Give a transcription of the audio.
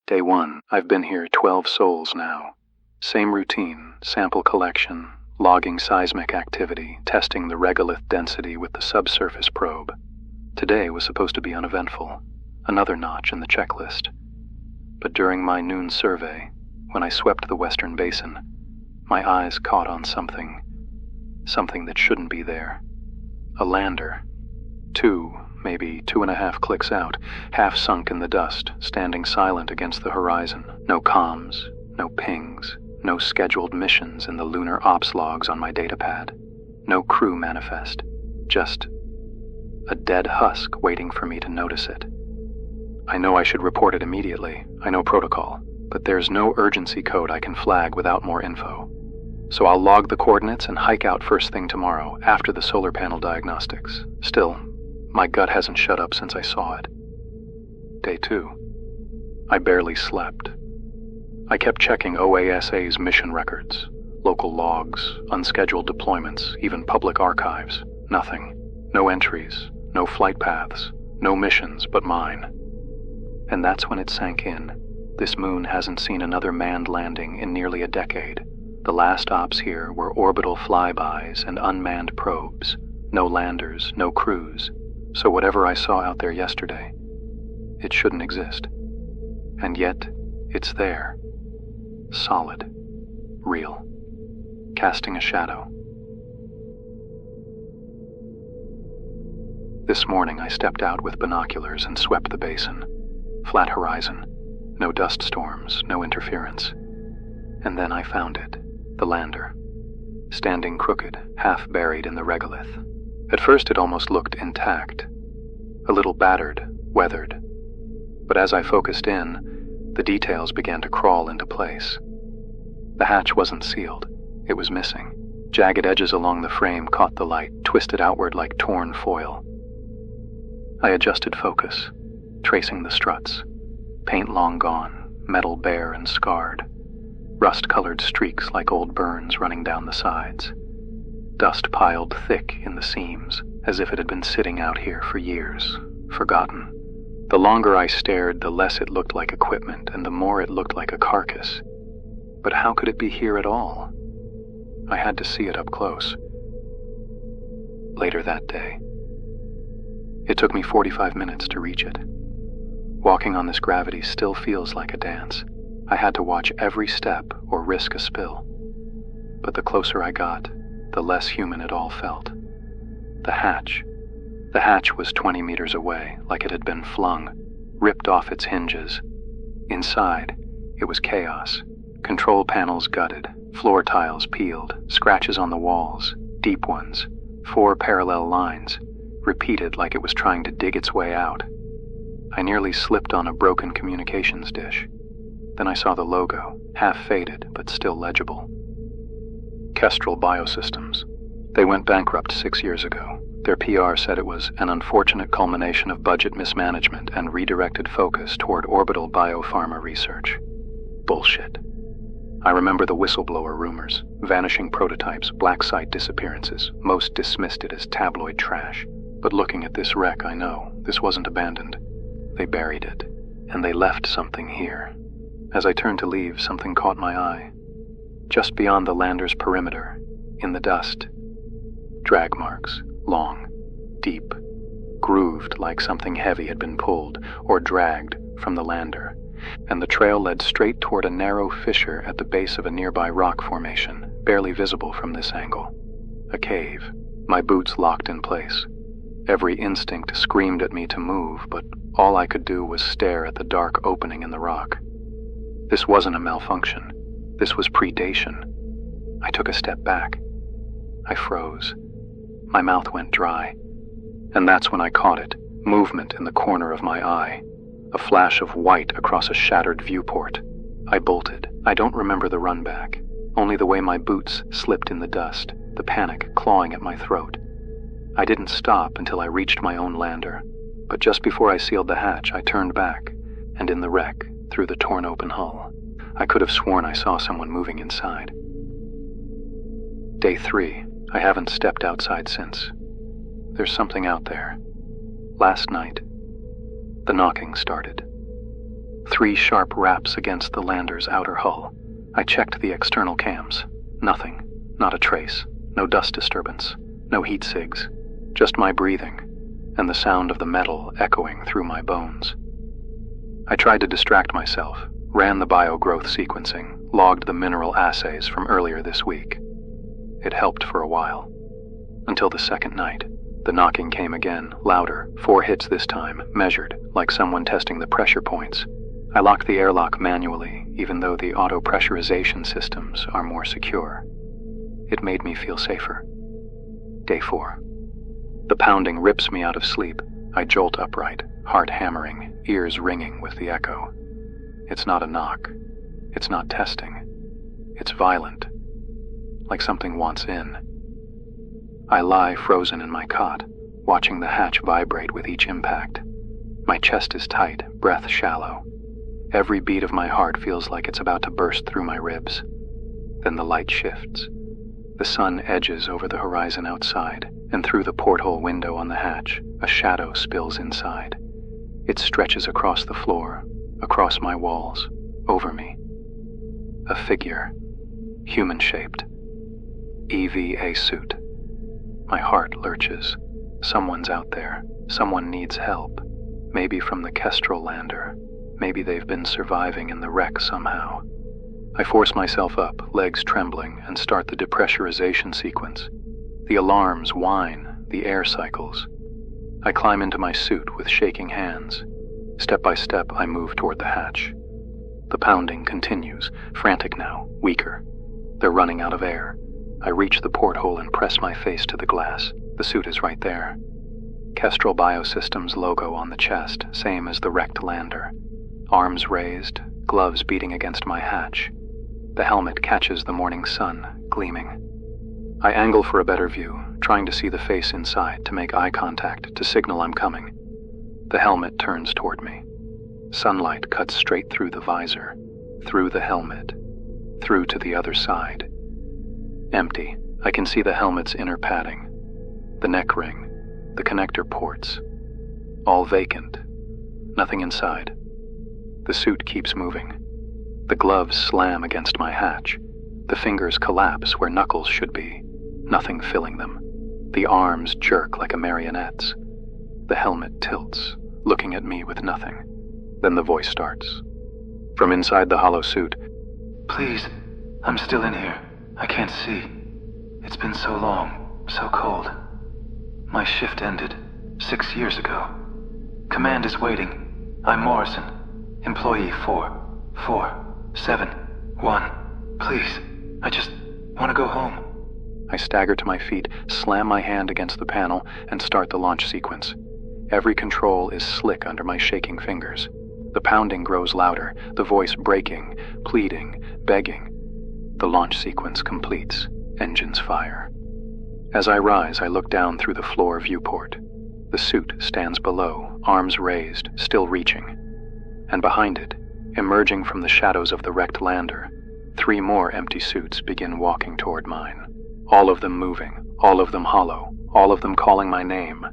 Day 1. I've been here 12 sols now. Same routine, sample collection, logging seismic activity, testing the regolith density with the subsurface probe. Today was supposed to be uneventful, another notch in the checklist. But during my noon survey, when I swept the western basin, my eyes caught on something that shouldn't be there. A lander. 2, maybe 2.5 clicks out, half sunk in the dust, standing silent against the horizon. No comms, no pings, no scheduled missions in the lunar ops logs on my datapad. No crew manifest. Just a dead husk waiting for me to notice it. I know I should report it immediately. I know protocol. But there's no urgency code I can flag without more info. So I'll log the coordinates and hike out first thing tomorrow, after the solar panel diagnostics. Still, my gut hasn't shut up since I saw it. Day 2. I barely slept. I kept checking OASA's mission records, local logs, unscheduled deployments, even public archives. Nothing. No entries, no flight paths, no missions but mine. And that's when it sank in. This moon hasn't seen another manned landing in nearly a decade. The last ops here were orbital flybys and unmanned probes. No landers, no crews. So whatever I saw out there yesterday, it shouldn't exist. And yet, it's there. Solid. Real. Casting a shadow. This morning I stepped out with binoculars and swept the basin. Flat horizon. No dust storms, no interference. And then I found it, the lander, standing crooked, half buried in the regolith. At first it almost looked intact, a little battered, weathered. But as I focused in, the details began to crawl into place. The hatch wasn't sealed, it was missing. Jagged edges along the frame caught the light, twisted outward like torn foil. I adjusted focus, tracing the struts. Paint long gone, metal bare and scarred. Rust-colored streaks like old burns running down the sides. Dust piled thick in the seams, as if it had been sitting out here for years, forgotten. The longer I stared, the less it looked like equipment, and the more it looked like a carcass. But how could it be here at all? I had to see it up close. Later that day. It took me 45 minutes to reach it. Walking on this gravity still feels like a dance. I had to watch every step or risk a spill. But the closer I got, the less human it all felt. The hatch was 20 meters away, like it had been flung, ripped off its hinges. Inside, it was chaos. Control panels gutted, floor tiles peeled, scratches on the walls, deep ones, 4 parallel lines, repeated like it was trying to dig its way out. I nearly slipped on a broken communications dish. Then I saw the logo, half faded but still legible. Kestrel Biosystems. They went bankrupt 6 years ago. Their PR said it was an unfortunate culmination of budget mismanagement and redirected focus toward orbital biopharma research. Bullshit. I remember the whistleblower rumors, vanishing prototypes, black site disappearances. Most dismissed it as tabloid trash. But looking at this wreck, I know this wasn't abandoned. They buried it, and they left something here. As I turned to leave, something caught my eye. Just beyond the lander's perimeter, in the dust. Drag marks, long, deep, grooved like something heavy had been pulled or dragged from the lander, and the trail led straight toward a narrow fissure at the base of a nearby rock formation, barely visible from this angle. A cave, my boots locked in place. Every instinct screamed at me to move, but all I could do was stare at the dark opening in the rock. This wasn't a malfunction. This was predation. I took a step back. I froze. My mouth went dry. And that's when I caught it, movement in the corner of my eye. A flash of white across a shattered viewport. I bolted. I don't remember the run back, only the way my boots slipped in the dust, the panic clawing at my throat. I didn't stop until I reached my own lander, but just before I sealed the hatch, I turned back, and in the wreck, through the torn open hull, I could have sworn I saw someone moving inside. Day 3. I haven't stepped outside since. There's something out there. Last night, the knocking started. 3 sharp raps against the lander's outer hull. I checked the external cams. Nothing. Not a trace. No dust disturbance. No heat sigs. Just my breathing, and the sound of the metal echoing through my bones. I tried to distract myself, ran the biogrowth sequencing, logged the mineral assays from earlier this week. It helped for a while. Until the second night. The knocking came again, louder, 4 hits this time, measured, like someone testing the pressure points. I locked the airlock manually, even though the auto-pressurization systems are more secure. It made me feel safer. Day 4. The pounding rips me out of sleep. I jolt upright, heart hammering, ears ringing with the echo. It's not a knock. It's not testing. It's violent. Like something wants in. I lie frozen in my cot, watching the hatch vibrate with each impact. My chest is tight, breath shallow. Every beat of my heart feels like it's about to burst through my ribs. Then the light shifts. The sun edges over the horizon outside, and through the porthole window on the hatch, a shadow spills inside. It stretches across the floor, across my walls, over me. A figure, human-shaped. EVA suit. My heart lurches. Someone's out there. Someone needs help. Maybe from the Kestrel lander. Maybe they've been surviving in the wreck somehow. I force myself up, legs trembling, and start the depressurization sequence. The alarms whine, the air cycles. I climb into my suit with shaking hands. Step by step, I move toward the hatch. The pounding continues, frantic now, weaker. They're running out of air. I reach the porthole and press my face to the glass. The suit is right there. Kestrel Biosystems logo on the chest, same as the wrecked lander. Arms raised, gloves beating against my hatch. The helmet catches the morning sun, gleaming. I angle for a better view, trying to see the face inside, to make eye contact, to signal I'm coming. The helmet turns toward me. Sunlight cuts straight through the visor, through the helmet, through to the other side. Empty. I can see the helmet's inner padding, the neck ring, the connector ports. All vacant. Nothing inside. The suit keeps moving. The gloves slam against my hatch. The fingers collapse where knuckles should be, nothing filling them. The arms jerk like a marionette's. The helmet tilts, looking at me with nothing. Then the voice starts. From inside the hollow suit, "Please, I'm still in here. I can't see. It's been so long, so cold. My shift ended 6 years ago. Command is waiting. I'm Morrison, employee 4471. Please, I just want to go home." I stagger to my feet, slam my hand against the panel, and start the launch sequence. Every control is slick under my shaking fingers. The pounding grows louder, the voice breaking, pleading, begging. The launch sequence completes. Engines fire. As I rise, I look down through the floor viewport. The suit stands below, arms raised, still reaching. And behind it, emerging from the shadows of the wrecked lander, 3 more empty suits begin walking toward mine. All of them moving, all of them hollow, all of them calling my name.